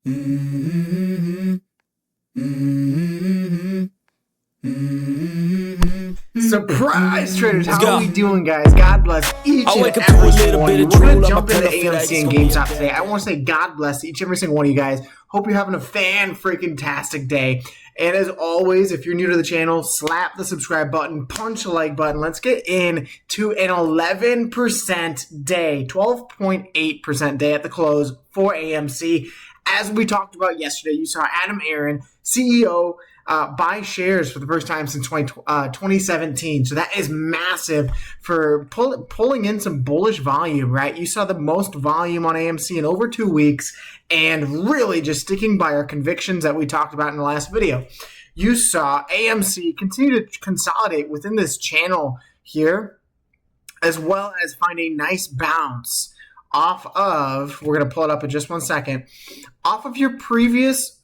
Mm-hmm. Mm-hmm. Mm-hmm. Surprise, traders! Let's How go. are we doing, guys? God bless each I and wake up to a every little single one of bit you. of We're going drool. to I'm a jump into pedophile. AMC It's and gonna be a GameStop today. bad I want to say God bless each and every single one of you guys. Hope you're having a fan-freaking-tastic day. And as always, if you're new to the channel, slap the subscribe button, punch the like button. Let's get into an 11% day, 12.8% day at the close for AMC. As we talked about yesterday, you saw Adam Aaron, CEO, buy shares for the first time since 2017. So that is massive for pulling in some bullish volume, right? You saw the most volume on AMC in over 2 weeks and really just sticking by our convictions that we talked about in the last video. You saw AMC continue to consolidate within this channel here, as well as find a nice bounce off of, we're going to pull it up in just 1 second, off of your previous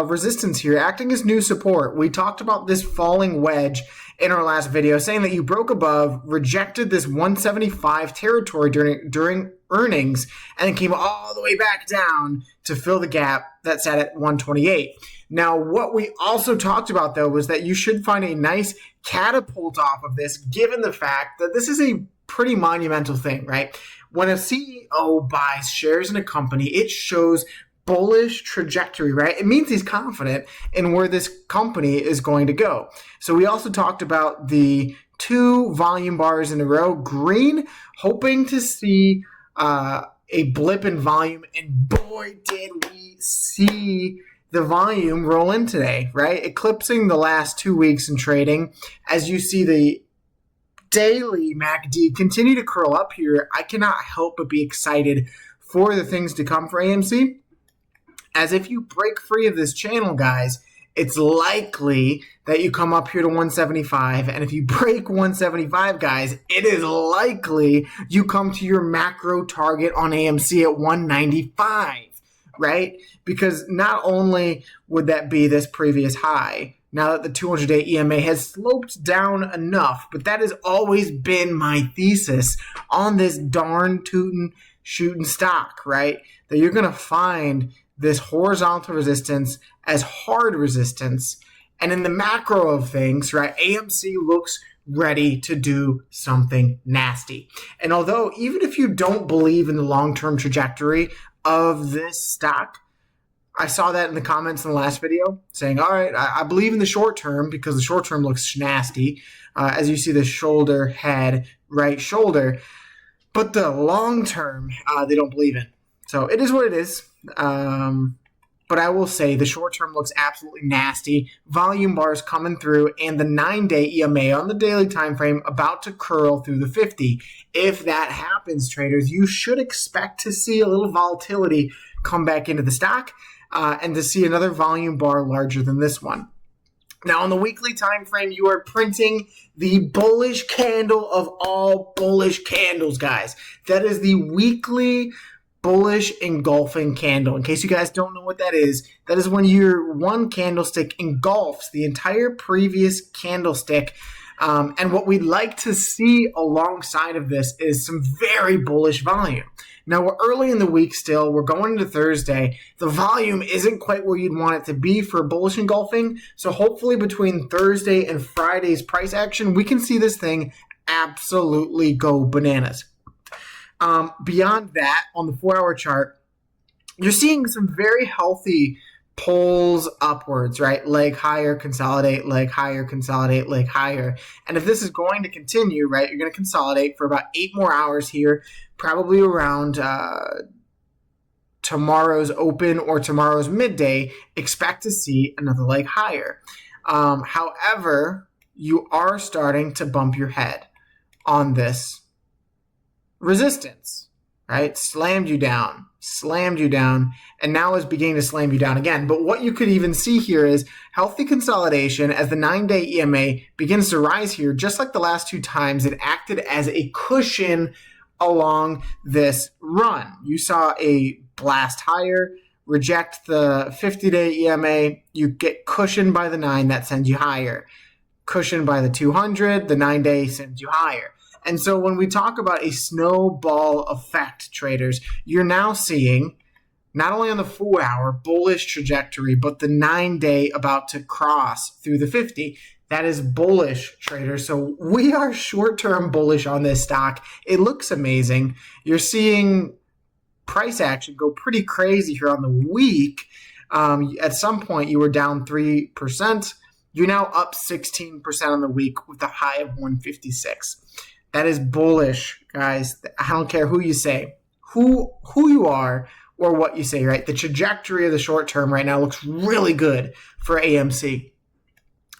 resistance here, acting as new support. We talked about this falling wedge in our last video, saying that you broke above, rejected this 175 territory during earnings, and then came all the way back down to fill the gap that sat at 128. Now, what we also talked about, though, was that you should find a nice catapult off of this, given the fact that this is a pretty monumental thing, right? When a CEO buys shares in a company, it shows bullish trajectory, right? It means he's confident in where this company is going to go. So we also talked about the 2 volume bars in a row, green, hoping to see a blip in volume, and boy, did we see the volume roll in today, right? Eclipsing the last 2 weeks in trading. As you see the daily MACD continue to curl up here, I cannot help but be excited for the things to come for AMC. As if you break free of this channel, guys, it's likely that you come up here to 175. And if you break 175, guys, it is likely you come to your macro target on AMC at 195, right? Because not only would that be this previous high, now that the 200-day EMA has sloped down enough, but that has always been my thesis on this darn tootin' shooting stock, right? That you're going to find this horizontal resistance as hard resistance. And in the macro of things, right, AMC looks ready to do something nasty. And although even if you don't believe in the long-term trajectory of this stock, I saw that in the comments in the last video saying, all right, I believe in the short term because the short term looks nasty. As you see the shoulder, head, right shoulder. But the long term, they don't believe in. So it is what it is. But I will say the short term looks absolutely nasty. Volume bars coming through, and the 9-day EMA on the daily time frame about to curl through the 50. If that happens, traders, you should expect to see a little volatility come back into the stock, and to see another volume bar larger than this one. Now, on the weekly time frame, you are printing the bullish candle of all bullish candles, guys. That is the weekly bullish engulfing candle. In case you guys don't know what that is when your one candlestick engulfs the entire previous candlestick. And what we'd like to see alongside of this is some very bullish volume. Now, we're early in the week still. We're going into Thursday. The volume isn't quite where you'd want it to be for bullish engulfing. So hopefully between Thursday and Friday's price action, we can see this thing absolutely go bananas. Beyond that, on the 4-hour chart, you're seeing some very healthy pulls upwards, right? Leg higher, consolidate, leg higher, consolidate, leg higher. And if this is going to continue, right, you're going to consolidate for about 8 more hours here, probably around tomorrow's open or tomorrow's midday. Expect to see another leg higher. However, you are starting to bump your head on this resistance, right? Slammed you down, and now is beginning to slam you down again. But what you could even see here is healthy consolidation as the 9-day EMA begins to rise here. Just like the last 2 times, it acted as a cushion along this run. You saw a blast higher, reject the 50-day EMA, you get cushioned by the 9, that sends you higher. Cushioned by the 200, the 9-day sends you higher. And so when we talk about a snowball effect, traders, you're now seeing not only on the 4-hour bullish trajectory, but the 9-day about to cross through the 50. That is bullish, traders. So we are short-term bullish on this stock. It looks amazing. You're seeing price action go pretty crazy here on the week. At some point, you were down 3%. You're now up 16% on the week with a high of 156. That is bullish, guys. I don't care who you say, who you are, or what you say, right? The trajectory of the short term right now looks really good for AMC.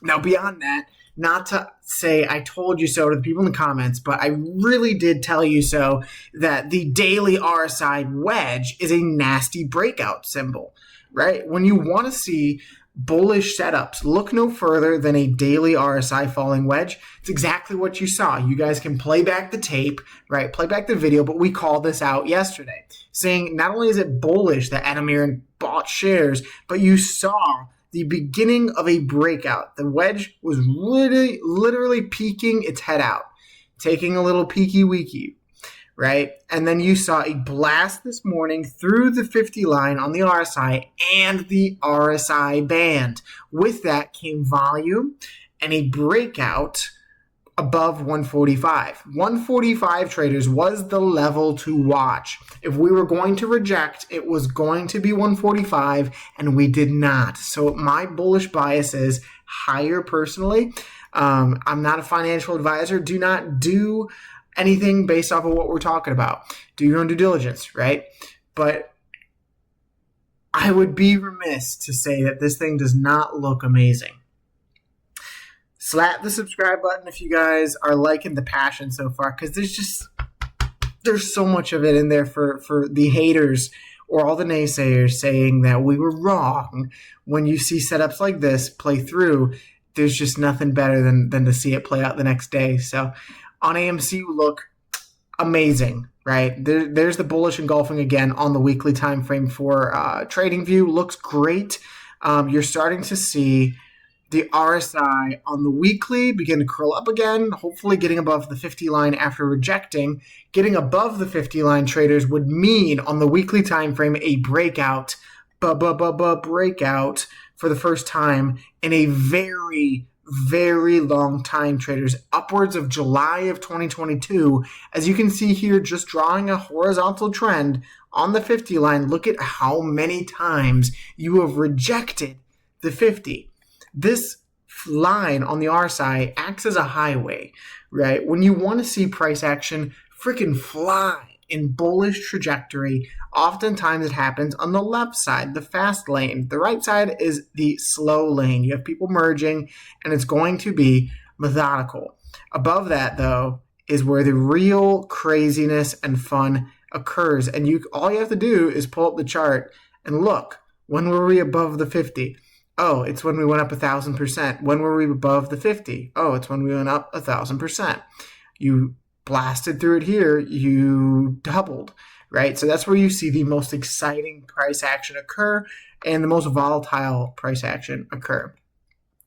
Now, beyond that, not to say I told you so to the people in the comments, but I really did tell you so that the daily RSI wedge is a nasty breakout symbol, right? When you want to see bullish setups, look no further than a daily RSI falling wedge. It's exactly what you saw. You guys can play back the tape, right? Play back the video, but we called this out yesterday, saying not only is it bullish that Adam Aaron bought shares, but you saw the beginning of a breakout. The wedge was literally peeking its head out, taking a little peeky weeky, right? And then you saw a blast this morning through the 50 line on the RSI and the RSI band. With that came volume and a breakout above 145. 145, traders, was the level to watch. If we were going to reject, it was going to be 145, and we did not. So my bullish bias is higher personally. I'm not a financial advisor. Do not do anything based off of what we're talking about. Do your own due diligence, right? But I would be remiss to say that this thing does not look amazing. Slap the subscribe button if you guys are liking the passion so far, because there's so much of it in there for the haters or all the naysayers saying that we were wrong. When you see setups like this play through, there's just nothing better than to see it play out the next day. So on AMC, you look amazing, right? There's the bullish engulfing again on the weekly time frame for TradingView. Looks great. You're starting to see the RSI on the weekly begin to curl up again, hopefully getting above the 50 line after rejecting. Getting above the 50 line, traders, would mean on the weekly time frame a breakout, breakout for the first time in a very, very long time, traders, upwards of July of 2022. As you can see here, just drawing a horizontal trend on the 50 line, look at how many times you have rejected the 50. This line on the RSI acts as a highway, right? When you want to see price action freaking fly in bullish trajectory, oftentimes it happens on the left side, the fast lane. The right side is the slow lane. You have people merging, and it's going to be methodical. Above that, though, is where the real craziness and fun occurs. And all you have to do is pull up the chart and look. When were we above the 50? Oh, it's when we went up 1,000%. When were we above the 50? Oh, it's when we went up 1,000%. You blasted through it here, you doubled, right? So that's where you see the most exciting price action occur and the most volatile price action occur.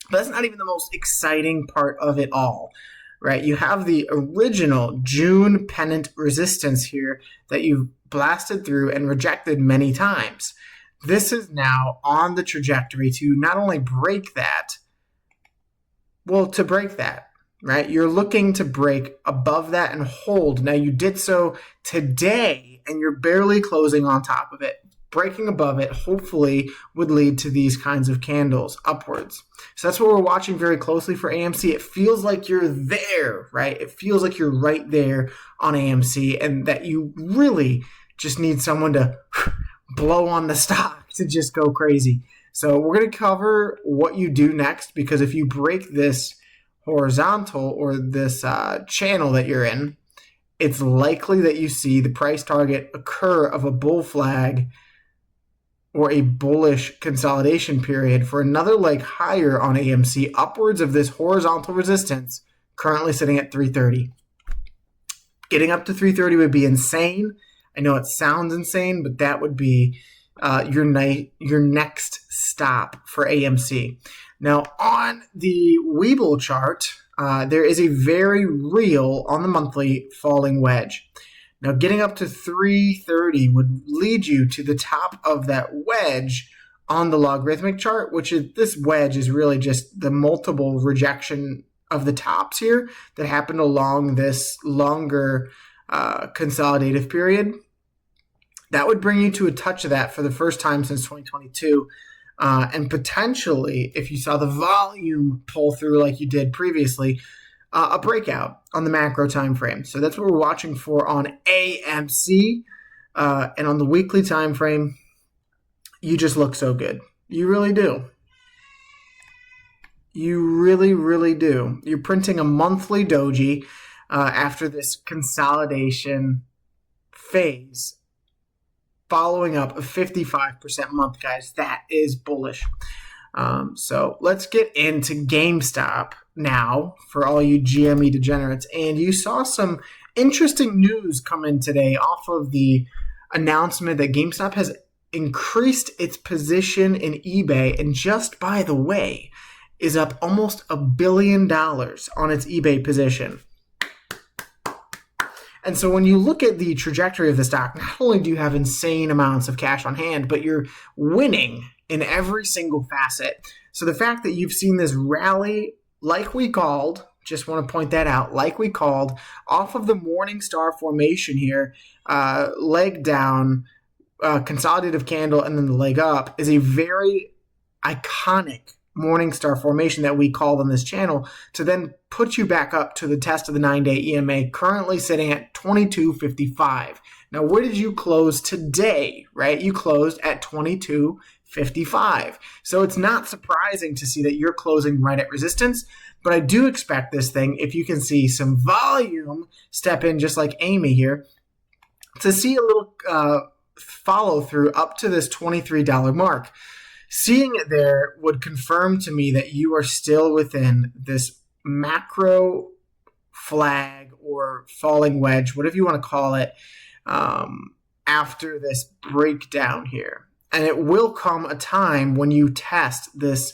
But that's not even the most exciting part of it all, right? You have the original June pennant resistance here that you've blasted through and rejected many times. This is now on the trajectory to not only break that, to break that, right? You're looking to break above that and hold. Now, you did so today, and you're barely closing on top of it. Breaking above it, hopefully, would lead to these kinds of candles upwards. So that's what we're watching very closely for AMC. It feels like you're there, right? It feels like you're right there on AMC, and that you really just need someone to blow on the stock to just go crazy. So we're going to cover what you do next, because if you break this horizontal or this channel that you're in, it's likely that you see the price target occur of a bull flag or a bullish consolidation period for another leg higher on AMC, upwards of this horizontal resistance currently sitting at 330. Getting up to 330 would be insane. I know it sounds insane, but that would be your next stop for AMC. Now, on the Webull chart, there is a very real, on the monthly, falling wedge. Now, getting up to 330 would lead you to the top of that wedge on the logarithmic chart, which is this wedge is really just the multiple rejection of the tops here that happened along this longer consolidative period. That would bring you to a touch of that for the first time since 2022. And potentially, if you saw the volume pull through like you did previously, a breakout on the macro time frame. So that's what we're watching for on AMC. And on the weekly time frame, you just look so good. You really do. You really, really do. You're printing a monthly doji after this consolidation phase, following up a 55% month, guys. That is bullish. So let's get into GameStop now for all you GME degenerates. And you saw some interesting news come in today off of the announcement that GameStop has increased its position in eBay, and just by the way, is up almost $1 billion on its eBay position. And so when you look at the trajectory of the stock, not only do you have insane amounts of cash on hand, but you're winning in every single facet. So the fact that you've seen this rally like we called, just want to point that out, like we called, off of the Morningstar formation here, leg down, consolidative candle, and then the leg up, is a very iconic Morningstar formation that we called on this channel to then put you back up to the test of the 9-day EMA, currently sitting at 22.55. Now, where did you close today, right? You closed at 22.55. So it's not surprising to see that you're closing right at resistance, but I do expect this thing, if you can see some volume step in just like Amy here, to see a little follow through up to this $23 mark. Seeing it there would confirm to me that you are still within this macro flag or falling wedge, whatever you want to call it, after this breakdown here. And it will come a time when you test this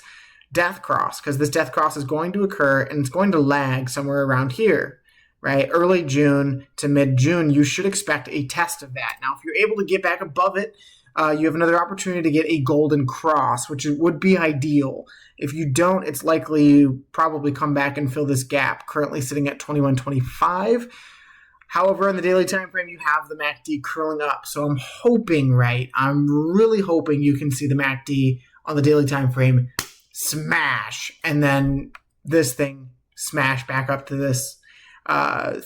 death cross, because this death cross is going to occur and it's going to lag somewhere around here, right? Early June to mid-June, you should expect a test of that. Now, if you're able to get back above it, you have another opportunity to get a golden cross, which would be ideal. If you don't, it's likely you probably come back and fill this gap, currently sitting at 21.25. However, in the daily time frame, you have the MACD curling up. So I'm hoping, right? I'm really hoping you can see the MACD on the daily time frame smash, and then this thing smash back up to this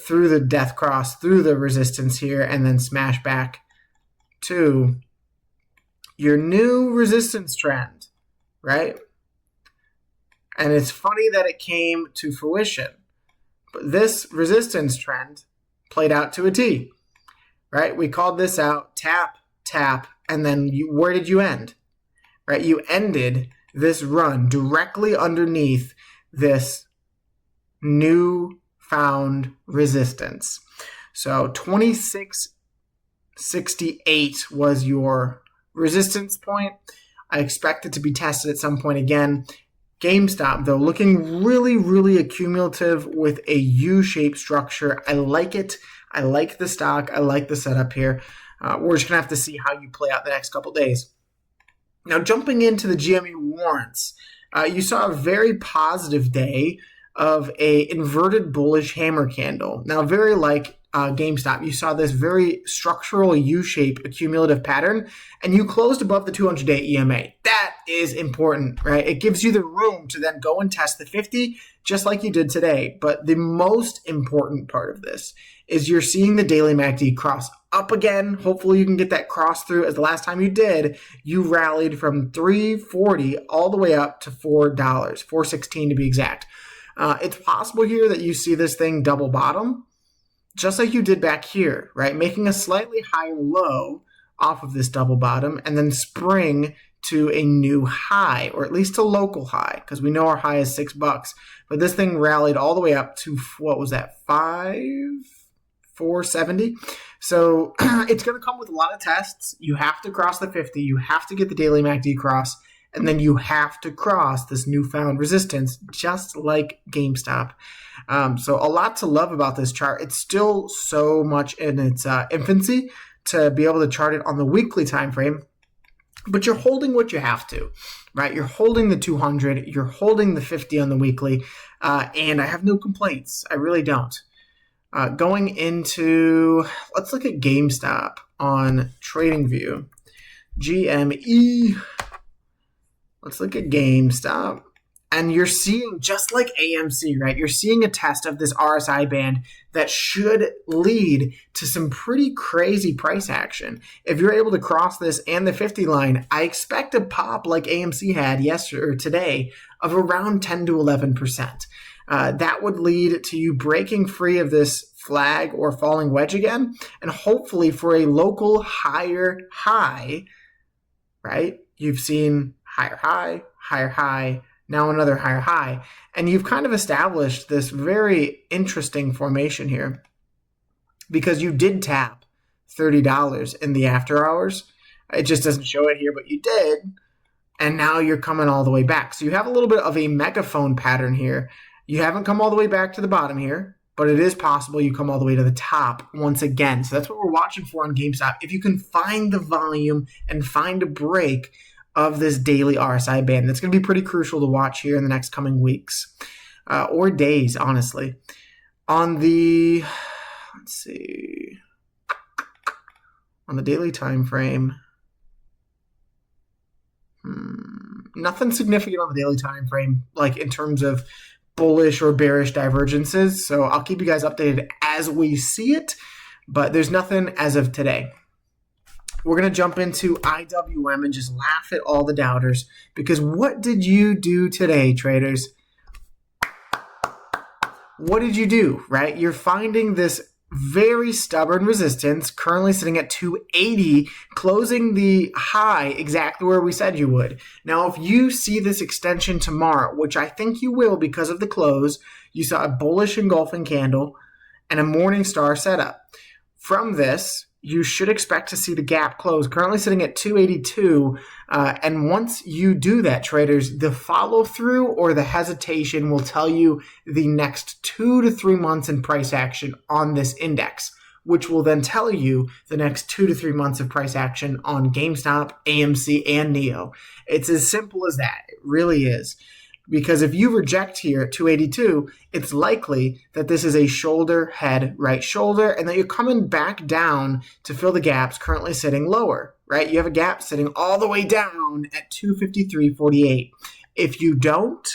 through the death cross, through the resistance here, and then smash back to your new resistance trend, right? And it's funny that it came to fruition, but this resistance trend played out to a T, right? We called this out, tap, tap, and then where did you end, right? You ended this run directly underneath this new found resistance. So 26.68 was your resistance point. I expect it to be tested at some point again. GameStop, though, looking really, really accumulative with a U-shaped structure. I like it. I like the stock. I like the setup here. We're just going to have to see how you play out the next couple days. Now, jumping into the GME warrants, you saw a very positive day of a inverted bullish hammer candle. Now, very like GameStop, you saw this very structural U-shape accumulative pattern, and you closed above the 200-day EMA. That is important, right? It gives you the room to then go and test the 50, just like you did today. But the most important part of this is you're seeing the daily MACD cross up again. Hopefully you can get that cross through, as the last time you did, you rallied from $3.40 all the way up to $4, $4.16 to be exact. It's possible here that you see this thing double bottom, just like you did back here, right? Making a slightly higher low off of this double bottom and then spring to a new high, or at least a local high, because we know our high is $6. But this thing rallied all the way up to, what was that, $4.70? So it's going to come with a lot of tests. You have to cross the 50. You have to get the daily MACD cross. and then you have to cross this newfound resistance, just like GameStop. So a lot to love about this chart. It's still so much in its infancy to be able to chart it on the weekly time frame, but you're holding what you have to, right? You're holding the 200, you're holding the 50 on the weekly, and I have no complaints. I really don't. Going into, let's look at GameStop on TradingView. GME. Let's look at GameStop. And you're seeing, just like AMC, right? You're seeing a test of this RSI band that should lead to some pretty crazy price action. If you're able to cross this and the 50 line, I expect a pop like AMC had yesterday or today of around 10 to 11%. That would lead to you breaking free of this flag or falling wedge again, and hopefully for a local higher high, right? You've seen higher high, now another higher high, and you've kind of established this very interesting formation here because you did tap $30 in the after hours. It just doesn't show it here, but you did, and now you're coming all the way back. So you have a little bit of a megaphone pattern here. You haven't come all the way back to the bottom here, but it is possible you come all the way to the top once again. So that's what we're watching for on GameStop. If you can find the volume and find a break of this daily RSI band, that's going to be pretty crucial to watch here in the next coming weeks or days, honestly. On the, let's see, on the daily time frame, nothing significant on the daily time frame, like in terms of bullish or bearish divergences. So I'll keep you guys updated as we see it, but there's nothing as of today. We're going to jump into IWM and just laugh at all the doubters, because what did you do today, traders? What did you do, right? You're finding this very stubborn resistance, currently sitting at 280, closing the high exactly where we said you would. Now, if you see this extension tomorrow, which I think you will because of the close, you saw a bullish engulfing candle and a morning star setup. From this, you should expect to see the gap close, currently sitting at 282. And once you do that, traders, the follow through or the hesitation will tell you the next 2 to 3 months in price action on this index, which will then tell you the next 2 to 3 months of price action on GameStop, AMC, and NEO. It's as simple as that. It really is. Because if you reject here at 282, it's likely that this is a shoulder, head, right shoulder, and that you're coming back down to fill the gaps currently sitting lower, right? You have a gap sitting all the way down at 253.48. If you don't,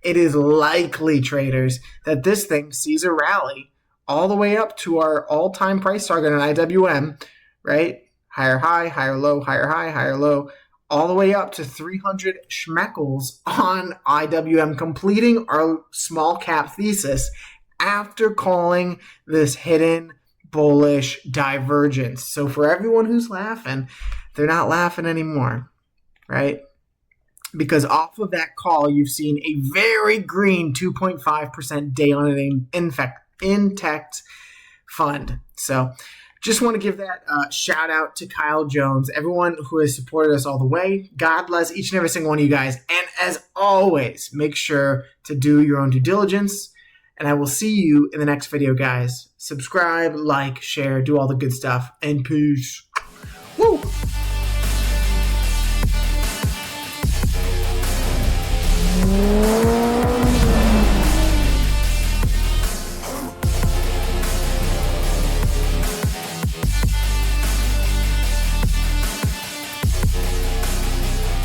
it is likely, traders, that this thing sees a rally all the way up to our all-time price target on IWM, right? Higher high, higher low, higher high, higher low, all the way up to 300 schmeckles on IWM, completing our small cap thesis after calling this hidden bullish divergence. So for everyone who's laughing, they're not laughing anymore, right? Because off of that call, you've seen a very green 2.5% day on an intact fund. So just want to give that shout out to Kyle Jones, everyone who has supported us all the way. God bless each and every single one of you guys. And as always, make sure to do your own due diligence. And I will see you in the next video, guys. Subscribe, like, share, do all the good stuff, and peace.